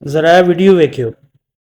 ਜ਼ਰਾ ਇਹ ਵੀਡੀਓ ਵੇਖਿਓ।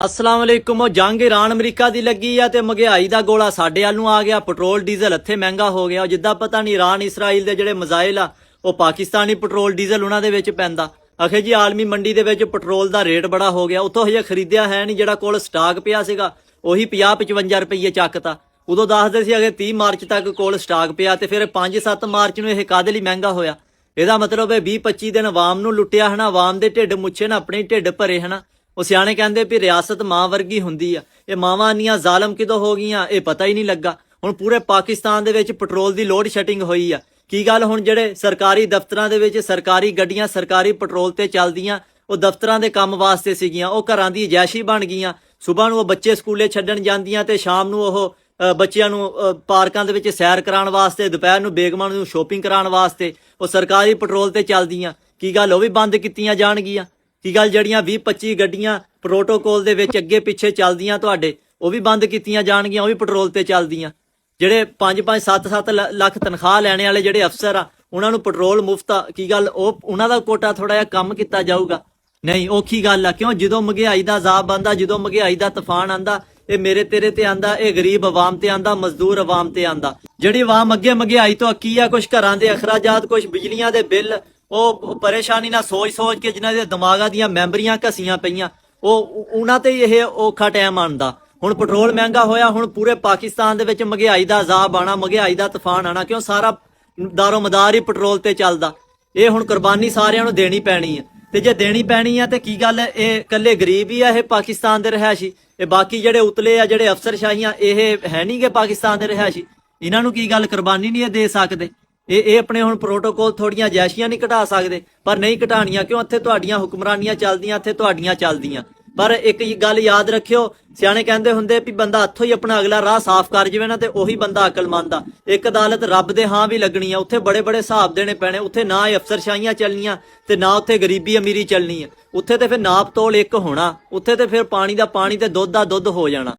अस्सलाम वालेकुम। जंग ईरान अमरीका ਦੀ ਲੱਗੀ ਆ ਤੇ ਮਹਿੰਗਾਈ ਦਾ ਗੋਲਾ ਸਾਡੇ ਵੱਲ ਨੂੰ ਆ ਗਿਆ। ਪੈਟਰੋਲ ਡੀਜ਼ਲ ਇੱਥੇ ਮਹਿੰਗਾ ਹੋ ਗਿਆ। ਜਿੱਦਾਂ ਪਤਾ ਨਹੀਂ ਈਰਾਨ ਇਸਰਾਈਲ ਦੇ ਜਿਹੜੇ ਮਿਜ਼ਾਈਲ ਆ ਉਹ ਪਾਕਿਸਤਾਨੀ ਪੈਟਰੋਲ ਡੀਜ਼ਲ ਉਹਨਾਂ ਦੇ ਵਿੱਚ ਪੈਂਦਾ। ਆਖੇ ਜੀ ਆਲਮੀ ਮੰਡੀ ਦੇ ਵਿੱਚ ਪੈਟਰੋਲ ਦਾ ਰੇਟ ਬੜਾ ਹੋ ਗਿਆ। ਉੱਥੋਂ ਹਜੇ ਖਰੀਦਿਆ ਹੈ ਨਹੀਂ, ਜਿਹੜਾ ਕੋਲ ਸਟਾਕ ਪਿਆ ਸੀਗਾ ਉਹੀ 50-55 ਰੁਪਏ ਚੱਕਤਾ। ਉਦੋਂ ਦੱਸਦੇ ਸੀ ਅਗੇ 30 ਮਾਰਚ ਤੱਕ ਕੋਲ ਸਟਾਕ ਪਿਆ ਤੇ ਫਿਰ 5-7 ਮਾਰਚ ਨੂੰ ਇਹ ਕਾਹਦੇ ਲਈ ਮਹਿੰਗਾ ਹੋਇਆ। ਇਹਦਾ ਮਤਲਬ ਹੈ 20-25 ਦਿਨ ਆਵਾਮ ਨੂੰ ਲੁੱਟਿਆ ਹਨਾ, ਆਵਾਮ ਦੇ ਢਿੱਡ ਮੁੱਛੇ ਨਾ ਆਪਣੇ ਢਿੱਡ ਭਰੇ ਹਨਾ। ਉਹ ਸਿਆਣੇ ਕਹਿੰਦੇ ਵੀ ਰਿਆਸਤ ਮਾਂ ਵਰਗੀ ਹੁੰਦੀ ਆ। ਇਹ ਮਾਵਾਂ ਇੰਨੀਆਂ ਜ਼ਾਲਮ ਕਿਦੋਂ ਹੋ ਗਈਆਂ ਇਹ ਪਤਾ ਹੀ ਨਹੀਂ ਲੱਗਾ। ਹੁਣ ਪੂਰੇ ਪਾਕਿਸਤਾਨ ਦੇ ਵਿੱਚ ਪੈਟਰੋਲ ਦੀ ਲੋਡ ਸ਼ੈਡਿੰਗ ਹੋਈ ਆ। ਕੀ ਗੱਲ, ਹੁਣ ਜਿਹੜੇ ਸਰਕਾਰੀ ਦਫ਼ਤਰਾਂ ਦੇ ਵਿੱਚ ਸਰਕਾਰੀ ਗੱਡੀਆਂ ਸਰਕਾਰੀ ਪੈਟਰੋਲ ਤੇ ਚੱਲਦੀਆਂ ਉਹ ਦਫ਼ਤਰਾਂ ਦੇ ਕੰਮ ਵਾਸਤੇ ਸੀਗੀਆਂ, ਉਹ ਘਰਾਂ ਦੀ ਅਜੈਸ਼ੀ ਬਣ ਗਈਆਂ। ਸਵੇਰ ਨੂੰ ਉਹ ਬੱਚੇ ਸਕੂਲੇ ਛੱਡਣ ਜਾਂਦੀਆਂ ਤੇ ਸ਼ਾਮ ਨੂੰ ਉਹ ਬੱਚਿਆਂ ਨੂੰ ਪਾਰਕਾਂ ਦੇ ਵਿੱਚ ਸੈਰ ਕਰਾਉਣ ਵਾਸਤੇ, ਦੁਪਹਿਰ ਨੂੰ ਬੇਗਮਾਂ ਨੂੰ ਸ਼ੋਪਿੰਗ ਕਰਾਉਣ ਵਾਸਤੇ ਉਹ ਸਰਕਾਰੀ ਪੈਟਰੋਲ ਤੇ ਚੱਲਦੀਆਂ। ਕੀ ਗੱਲ, ਉਹ ਵੀ ਬੰਦ ਕੀਤੀਆਂ ਜਾਣਗੀਆਂ? ਕੀ ਗੱਲ, ਜਿਹੜੀਆਂ 20-25 ਗੱਡੀਆਂ ਪ੍ਰੋਟੋਕੋਲ ਦੇ ਵਿੱਚ ਅੱਗੇ ਪਿੱਛੇ ਚੱਲਦੀਆਂ ਤੁਹਾਡੇ ਉਹ ਵੀ ਬੰਦ ਕੀਤੀਆਂ ਜਾਣਗੀਆਂ? ਉਹ ਵੀ ਪੈਟਰੋਲ ਤੇ ਚੱਲਦੀਆਂ। ਜਿਹੜੇ 5-5 7-7 ਲੱਖ ਤਨਖਾਹ ਲੈਣੇ ਵਾਲੇ ਜਿਹੜੇ ਅਫਸਰ ਆ ਉਹਨਾਂ ਨੂੰ ਪੈਟਰੋਲ ਮੁਫਤ ਆ। ਕੀ ਗੱਲ, ਉਹ ਉਹਨਾਂ ਦਾ ਕੋਟਾ ਥੋੜਾ ਜਿਹਾ ਕੰਮ ਕੀਤਾ ਜਾਊਗਾ? ਨਹੀਂ, ਔਖੀ ਗੱਲ ਆ। ਕਿਉਂ? ਜਦੋਂ ਮਹਿੰਗਾਈ ਦਾ ਅਜ਼ਾਬ ਆਂਦਾ, ਜਦੋਂ ਮਹਿੰਗਾਈ ਦਾ ਤੂਫਾਨ ਆਂਦਾ, ਇਹ ਮੇਰੇ ਤੇਰੇ ਤੇ ਆਂਦਾ, ਇਹ ਗਰੀਬ ਆਵਾਮ ਤੇ ਆਂਦਾ, ਮਜ਼ਦੂਰ ਆਵਾਮ ਤੇ ਆਂਦਾ। ਜਿਹੜੀ ਆਵਾਮ ਅੱਗੇ ਮਹਿੰਗਾਈ ਤੋਂ ਅੱਕੀ ਆ, ਕੁਝ ਘਰਾਂ ਦੇ ਅਖਰਾਜਾਤ, ਕੁਝ ਬਿਜਲੀਆਂ ਦੇ ਬਿੱਲ, ਉਹ ਪਰੇਸ਼ਾਨੀ ਨਾਲ ਸੋਚ ਕੇ ਜਿਨ੍ਹਾਂ ਦੇ ਦਿਮਾਗਾਂ ਦੀਆਂ ਮੈਂਬਰੀਆਂ ਘਸੀਆਂ ਪਈਆਂ ਉਹਨਾਂ ਤੇ ਇਹ ਔਖਾ ਟਾਈਮ ਆਉਂਦਾ। ਹੁਣ ਪੈਟਰੋਲ ਮਹਿੰਗਾ ਹੋਇਆ, ਹੁਣ ਪੂਰੇ ਪਾਕਿਸਤਾਨ ਦੇ ਵਿੱਚ ਮਹਿੰਗਾਈ ਦਾ ਅਜ਼ਾਬ ਆਣਾ, ਮਹਿੰਗਾਈ ਦਾ ਤੂਫਾਨ ਆਣਾ। ਕਿਉਂ? ਸਾਰਾ ਦਾਰੋ ਮਦਾਰ ਹੀ ਪੈਟਰੋਲ ਤੇ ਚੱਲਦਾ। ਇਹ ਹੁਣ ਕੁਰਬਾਨੀ ਸਾਰਿਆਂ ਨੂੰ ਦੇਣੀ ਪੈਣੀ ਹੈ। ਤੇ ਜੇ ਦੇਣੀ ਪੈਣੀ ਆ ਤੇ ਕੀ ਗੱਲ, ਇਹ ਇਕੱਲੇ ਗਰੀਬ ਹੀ ਆ ਇਹ ਪਾਕਿਸਤਾਨ ਦੇ ਰਿਹਾਇਸ਼ੀ? ਇਹ ਬਾਕੀ ਜਿਹੜੇ ਉਤਲੇ ਆ ਜਿਹੜੇ ਅਫਸਰਸ਼ਾਹੀਆਂ ਇਹ ਹੈ ਨਹੀਂ ਗੇ ਪਾਕਿਸਤਾਨ ਦੇ ਰਿਹਾਇਸ਼ੀ? ਇਹਨਾਂ ਨੂੰ ਕੀ ਗੱਲ ਕੁਰਬਾਨੀ ਨਹੀਂ ਦੇ ਸਕਦੇ? ਇਹ ਆਪਣੇ ਹੁਣ ਪ੍ਰੋਟੋਕੋਲ ਥੋੜੀਆਂ ਜੈਸ਼ੀਆਂ ਨਹੀਂ ਘਟਾ ਸਕਦੇ? ਪਰ ਨਹੀਂ ਘਟਾਣੀਆਂ। ਕਿਉਂ? ਇੱਥੇ ਤੁਹਾਡੀਆਂ ਹੁਕਮਰਾਨੀਆਂ ਚੱਲਦੀਆਂ, ਇੱਥੇ ਤੁਹਾਡੀਆਂ ਚੱਲਦੀਆਂ। ਪਰ ਇੱਕ ਗੱਲ ਯਾਦ ਰੱਖਿਓ, ਸਿਆਣੇ ਕਹਿੰਦੇ ਹੁੰਦੇ ਵੀ ਬੰਦਾ ਹੱਥੋਂ ਹੀ ਆਪਣਾ ਅਗਲਾ ਰਾਹ ਸਾਫ਼ ਕਰ ਜਾਵੇ ਨਾ ਤੇ ਉਹੀ ਬੰਦਾ ਅਕਲਮੰਦ ਆ। ਇੱਕ ਅਦਾਲਤ ਰੱਬ ਦੇ ਹਾਂ ਵੀ ਲੱਗਣੀ ਆ, ਉੱਥੇ ਬੜੇ ਬੜੇ ਹਿਸਾਬ ਦੇਣੇ ਪੈਣੇ। ਉੱਥੇ ਨਾ ਇਹ ਅਫਸਰਸ਼ਾਹੀਆਂ ਚੱਲਣੀਆਂ ਤੇ ਨਾ ਉੱਥੇ ਗਰੀਬੀ ਅਮੀਰੀ ਚੱਲਣੀ ਆ। ਉੱਥੇ ਤੇ ਫਿਰ ਨਾਪ ਤੋਲ ਇੱਕ ਹੋਣਾ। ਉੱਥੇ ਤੇ ਫਿਰ ਪਾਣੀ ਦਾ ਪਾਣੀ ਤੇ ਦੁੱਧ ਦਾ ਦੁੱਧ ਹੋ ਜਾਣਾ।